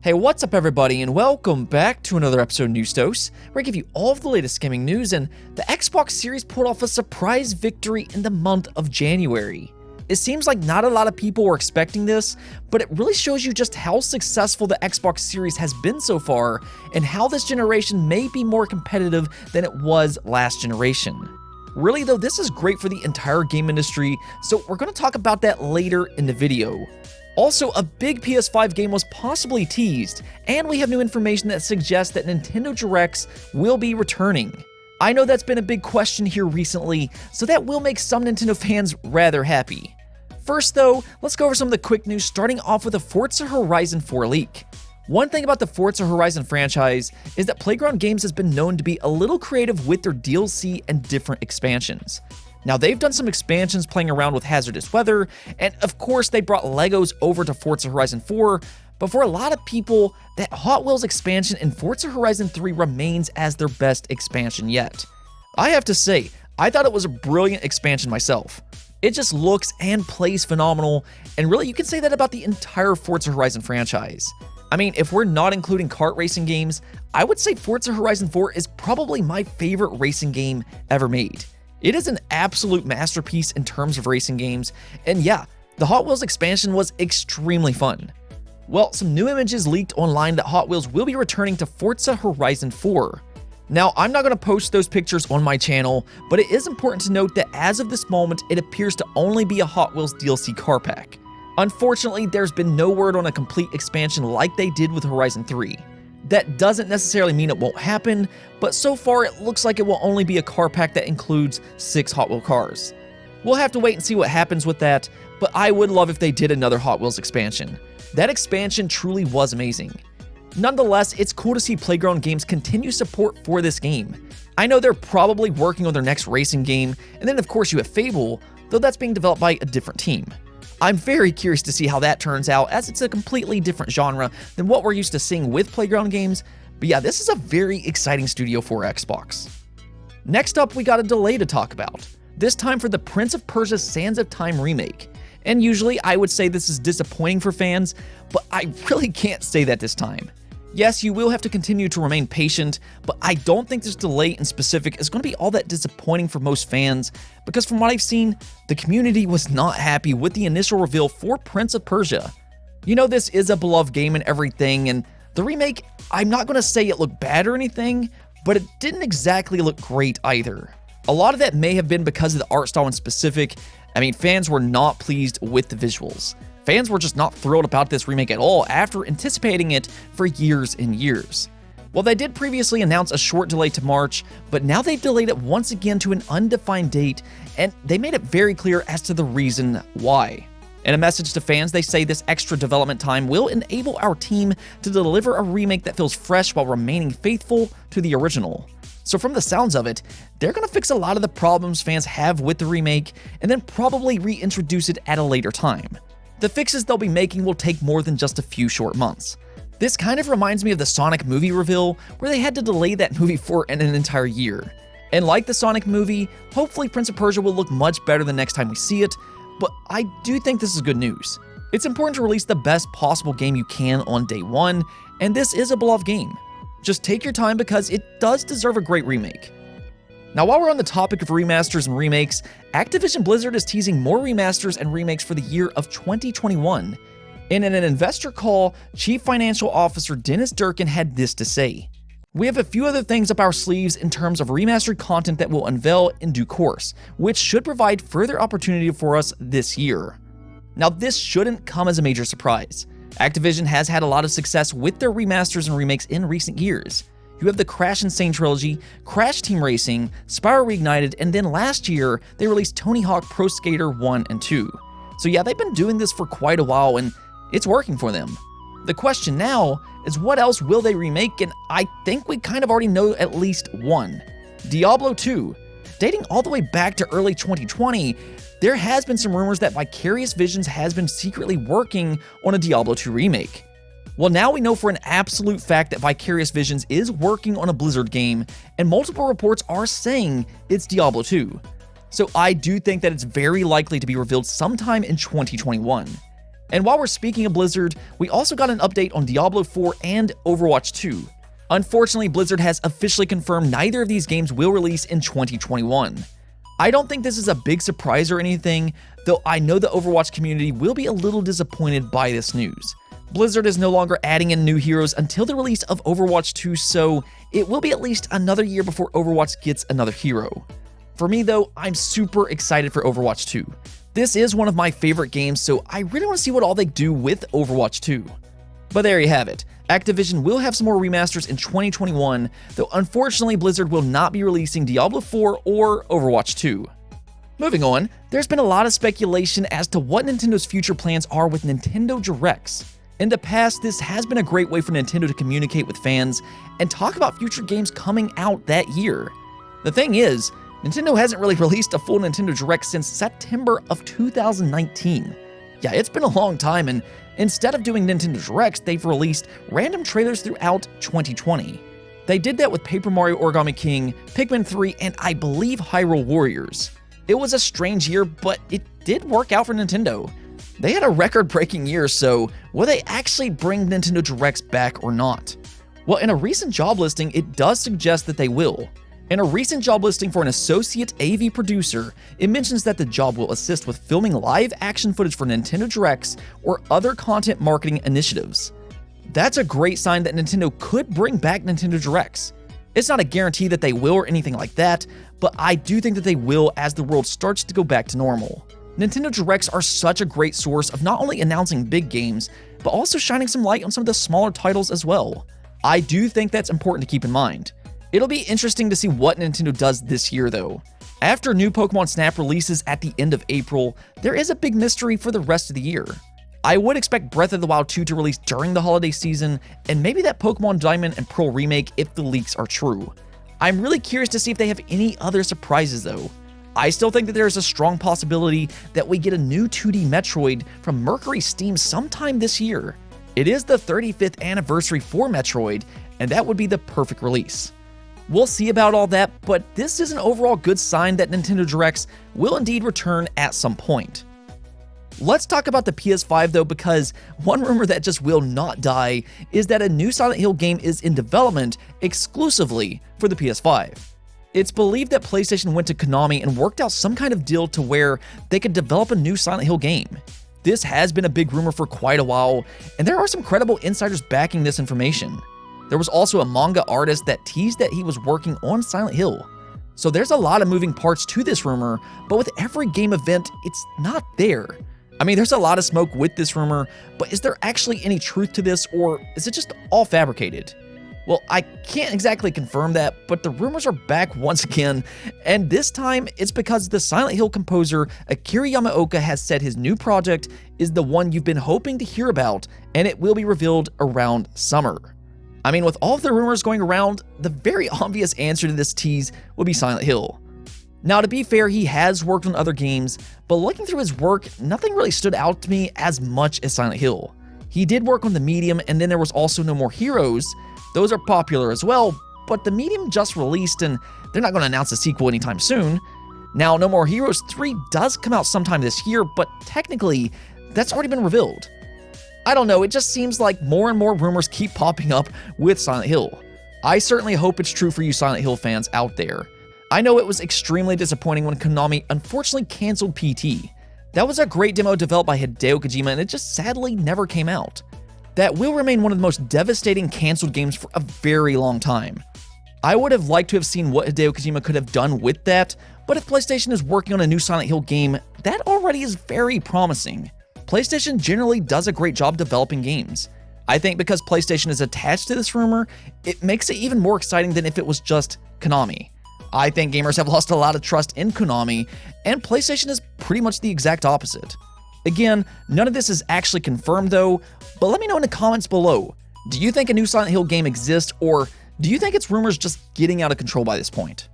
Hey, what's up everybody, and welcome back to another episode of News Dose, where I give you all of the latest gaming news, and the Xbox Series pulled off a surprise victory in the month of January. It seems like not a lot of people were expecting this, but it really shows you just how successful the Xbox Series has been so far, and how this generation may be more competitive than it was last generation. Really though, this is great for the entire game industry, so we're going to talk about that later in the video. Also, a big PS5 game was possibly teased, and we have new information that suggests that Nintendo Directs will be returning. I know that's been a big question here recently, so that will make some Nintendo fans rather happy. First though, let's go over some of the quick news, starting off with a Forza Horizon 4 leak. One thing about the Forza Horizon franchise is that Playground Games has been known to be a little creative with their DLC and different expansions. Now, they've done some expansions playing around with hazardous weather, and of course they brought Legos over to Forza Horizon 4, but for a lot of people, that Hot Wheels expansion in Forza Horizon 3 remains as their best expansion yet. I have to say, I thought it was a brilliant expansion myself. It just looks and plays phenomenal, and really you can say that about the entire Forza Horizon franchise. I mean, if we're not including kart racing games, I would say Forza Horizon 4 is probably my favorite racing game ever made. It is an absolute masterpiece in terms of racing games, and yeah, the Hot Wheels expansion was extremely fun. Well, some new images leaked online that Hot Wheels will be returning to Forza Horizon 4. Now, I'm not going to post those pictures on my channel, but it is important to note that as of this moment, it appears to only be a Hot Wheels DLC car pack. Unfortunately, there's been no word on a complete expansion like they did with Horizon 3. That doesn't necessarily mean it won't happen, but so far it looks like it will only be a car pack that includes 6 Hot Wheel cars. We'll have to wait and see what happens with that, but I would love if they did another Hot Wheels expansion. That expansion truly was amazing. Nonetheless, it's cool to see Playground Games continue support for this game. I know they're probably working on their next racing game, and then of course you have Fable, though that's being developed by a different team. I'm very curious to see how that turns out, as it's a completely different genre than what we're used to seeing with Playground Games, but yeah, this is a very exciting studio for Xbox. Next up, we got a delay to talk about, this time for the Prince of Persia Sands of Time remake. And usually I would say this is disappointing for fans, but I really can't say that this time. Yes, you will have to continue to remain patient, but I don't think this delay in specific is going to be all that disappointing for most fans, because from what I've seen, the community was not happy with the initial reveal for Prince of Persia. You know, this is a beloved game and everything, and the remake, I'm not going to say it looked bad or anything, but it didn't exactly look great either. A lot of that may have been because of the art style in specific. I mean, fans were not pleased with the visuals. Fans were just not thrilled about this remake at all after anticipating it for years and years. Well, they did previously announce a short delay to March, but now they've delayed it once again to an undefined date, and they made it very clear as to the reason why. In a message to fans, they say this extra development time will enable our team to deliver a remake that feels fresh while remaining faithful to the original. So from the sounds of it, they're going to fix a lot of the problems fans have with the remake, and then probably reintroduce it at a later time. The fixes they'll be making will take more than just a few short months. This kind of reminds me of the Sonic movie reveal, where they had to delay that movie for an entire year. And like the Sonic movie, hopefully Prince of Persia will look much better the next time we see it, but I do think this is good news. It's important to release the best possible game you can on day one, and this is a beloved game. Just take your time because it does deserve a great remake. Now, while we're on the topic of remasters and remakes, Activision Blizzard is teasing more remasters and remakes for the year of 2021. And in an investor call, Chief Financial Officer Dennis Durkin had this to say: "We have a few other things up our sleeves in terms of remastered content that we'll unveil in due course, which should provide further opportunity for us this year." Now, this shouldn't come as a major surprise. Activision has had a lot of success with their remasters and remakes in recent years. You have the Crash Insane trilogy, Crash Team Racing, Spyro Reignited, and then last year, they released Tony Hawk Pro Skater 1 and 2. So yeah, they've been doing this for quite a while, and it's working for them. The question now is, what else will they remake? And I think we kind of already know at least one. Diablo 2. Dating all the way back to early 2020, there has been some rumors that Vicarious Visions has been secretly working on a Diablo 2 remake. Well, now we know for an absolute fact that Vicarious Visions is working on a Blizzard game, and multiple reports are saying it's Diablo 2. So I do think that it's very likely to be revealed sometime in 2021. And while we're speaking of Blizzard, we also got an update on Diablo 4 and Overwatch 2. Unfortunately, Blizzard has officially confirmed neither of these games will release in 2021. I don't think this is a big surprise or anything, though I know the Overwatch community will be a little disappointed by this news. Blizzard is no longer adding in new heroes until the release of Overwatch 2, so it will be at least another year before Overwatch gets another hero. For me though, I'm super excited for Overwatch 2. This is one of my favorite games, so I really want to see what all they do with Overwatch 2. But there you have it. Activision will have some more remasters in 2021, though unfortunately Blizzard will not be releasing Diablo 4 or Overwatch 2. Moving on, there's been a lot of speculation as to what Nintendo's future plans are with Nintendo Directs. In the past, this has been a great way for Nintendo to communicate with fans and talk about future games coming out that year. The thing is, Nintendo hasn't really released a full Nintendo Direct since September of 2019. Yeah, it's been a long time, and instead of doing Nintendo Directs, they've released random trailers throughout 2020. They did that with Paper Mario Origami King, Pikmin 3, and I believe Hyrule Warriors. It was a strange year, but it did work out for Nintendo. They had a record-breaking year, so will they actually bring Nintendo Directs back or not? Well, in a recent job listing, it does suggest that they will. In a recent job listing for an associate AV producer, it mentions that the job will assist with filming live action footage for Nintendo Directs or other content marketing initiatives. That's a great sign that Nintendo could bring back Nintendo Directs. It's not a guarantee that they will or anything like that, but I do think that they will as the world starts to go back to normal. Nintendo Directs are such a great source of not only announcing big games, but also shining some light on some of the smaller titles as well. I do think that's important to keep in mind. It'll be interesting to see what Nintendo does this year though. After new Pokemon Snap releases at the end of April, there is a big mystery for the rest of the year. I would expect Breath of the Wild 2 to release during the holiday season, and maybe that Pokemon Diamond and Pearl remake if the leaks are true. I'm really curious to see if they have any other surprises though. I still think that there is a strong possibility that we get a new 2D Metroid from Mercury Steam sometime this year. It is the 35th anniversary for Metroid, and that would be the perfect release. We'll see about all that, but this is an overall good sign that Nintendo Directs will indeed return at some point. Let's talk about the PS5 though, because one rumor that just will not die is that a new Silent Hill game is in development exclusively for the PS5. It's believed that PlayStation went to Konami and worked out some kind of deal to where they could develop a new Silent Hill game. This has been a big rumor for quite a while, and there are some credible insiders backing this information. There was also a manga artist that teased that he was working on Silent Hill. So there's a lot of moving parts to this rumor, but with every game event, it's not there. I mean, there's a lot of smoke with this rumor, but is there actually any truth to this, or is it just all fabricated? Well, I can't exactly confirm that, but the rumors are back once again, and this time it's because the Silent Hill composer Akira Yamaoka has said his new project is the one you've been hoping to hear about, and it will be revealed around summer. I mean, with all of the rumors going around, the very obvious answer to this tease would be Silent Hill. Now, to be fair, he has worked on other games, but looking through his work, nothing really stood out to me as much as Silent Hill. He did work on The Medium, and then there was also No More Heroes. Those are popular as well, but The Medium just released, and they're not going to announce a sequel anytime soon. Now, No More Heroes 3 does come out sometime this year, but technically, that's already been revealed. I don't know, it just seems like more and more rumors keep popping up with Silent Hill. I certainly hope it's true for you Silent Hill fans out there. I know it was extremely disappointing when Konami unfortunately canceled PT. That was a great demo developed by Hideo Kojima, and it just sadly never came out. That will remain one of the most devastating canceled games for a very long time. I would have liked to have seen what Hideo Kojima could have done with that, but if PlayStation is working on a new Silent Hill game, that already is very promising. PlayStation generally does a great job developing games. I think because PlayStation is attached to this rumor, it makes it even more exciting than if it was just Konami. I think gamers have lost a lot of trust in Konami, and PlayStation is pretty much the exact opposite. Again, none of this is actually confirmed though, but let me know in the comments below. Do you think a new Silent Hill game exists, or do you think it's rumors just getting out of control by this point?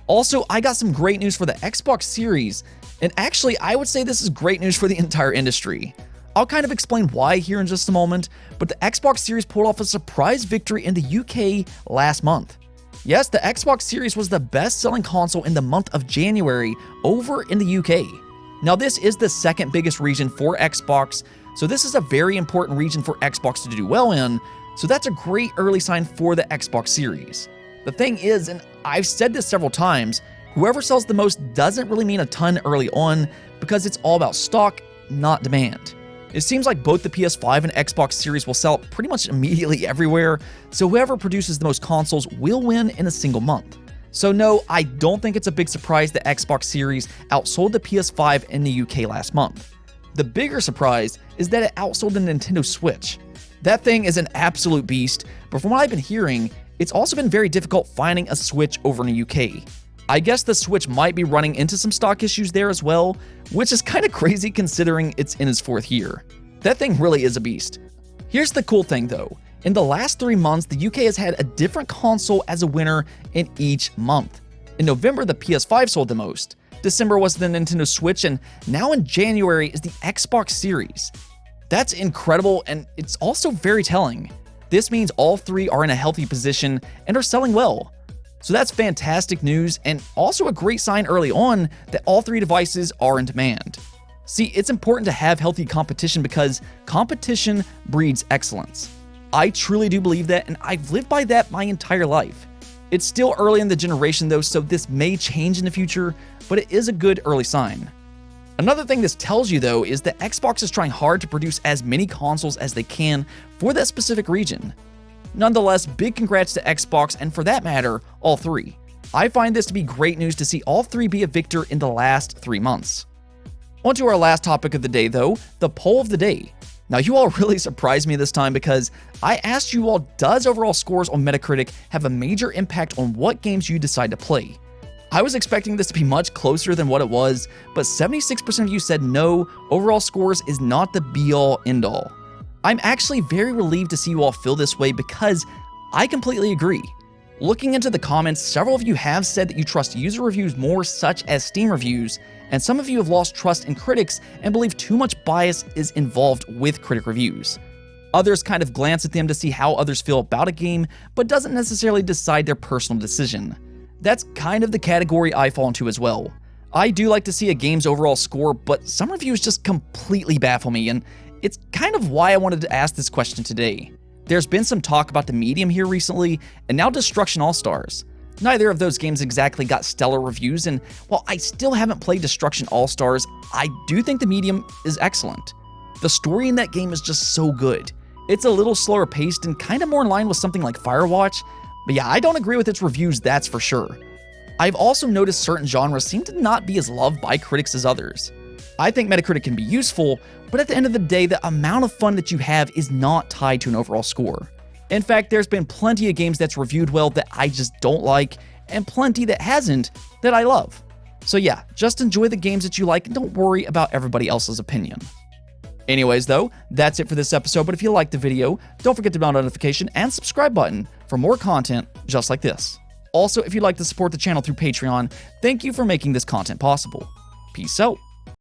Also, I got some great news for the Xbox Series, and actually I would say this is great news for the entire industry. I'll kind of explain why here in just a moment, but the Xbox Series pulled off a surprise victory in the UK last month. Yes, the Xbox Series was the best-selling console in the month of January over in the UK. Now, this is the second biggest region for Xbox, so this is a very important region for Xbox to do well in, so that's a great early sign for the Xbox Series. The thing is, and I've said this several times, whoever sells the most doesn't really mean a ton early on because it's all about stock, not demand. It seems like both the PS5 and Xbox Series will sell pretty much immediately everywhere, so whoever produces the most consoles will win in a single month. So no, I don't think it's a big surprise that Xbox Series outsold the PS5 in the UK last month. The bigger surprise is that it outsold the Nintendo Switch. That thing is an absolute beast, but from what I've been hearing, it's also been very difficult finding a Switch over in the UK. I guess the Switch might be running into some stock issues there as well, which is kind of crazy considering it's in its 4th year. That thing really is a beast. Here's the cool thing though. In the last 3 months, the UK has had a different console as a winner in each month. In November, the PS5 sold the most. December was the Nintendo Switch, and now in January is the Xbox Series. That's incredible, and it's also very telling. This means all 3 are in a healthy position and are selling well. So that's fantastic news, and also a great sign early on that all 3 devices are in demand. See, it's important to have healthy competition because competition breeds excellence. I truly do believe that, and I've lived by that my entire life. It's still early in the generation though, so this may change in the future, but it is a good early sign. Another thing this tells you though is that Xbox is trying hard to produce as many consoles as they can for that specific region. Nonetheless, big congrats to Xbox, and for that matter, all 3. I find this to be great news to see all 3 be a victor in the last 3 months. On to our last topic of the day though, the poll of the day. Now, you all really surprised me this time because I asked you all, does overall scores on Metacritic have a major impact on what games you decide to play? I was expecting this to be much closer than what it was, but 76% of you said no, overall scores is not the be-all, end-all. I'm actually very relieved to see you all feel this way because I completely agree. Looking into the comments, several of you have said that you trust user reviews more, such as Steam reviews, and some of you have lost trust in critics and believe too much bias is involved with critic reviews. Others kind of glance at them to see how others feel about a game, but doesn't necessarily decide their personal decision. That's kind of the category I fall into as well. I do like to see a game's overall score, but some reviews just completely baffle me, and it's kind of why I wanted to ask this question today. There's been some talk about the medium here recently, and now Destruction All-Stars. Neither of those games exactly got stellar reviews, and while I still haven't played Destruction All-Stars, I do think the medium is excellent. The story in that game is just so good. It's a little slower paced and kind of more in line with something like Firewatch, but yeah, I don't agree with its reviews, that's for sure. I've also noticed certain genres seem to not be as loved by critics as others. I think Metacritic can be useful, but at the end of the day, the amount of fun that you have is not tied to an overall score. In fact, there's been plenty of games that's reviewed well that I just don't like, and plenty that hasn't that I love. So yeah, just enjoy the games that you like and don't worry about everybody else's opinion. Anyways though, that's it for this episode, but if you liked the video, don't forget the bell notification and subscribe button for more content just like this. Also, if you'd like to support the channel through Patreon, thank you for making this content possible. Peace out.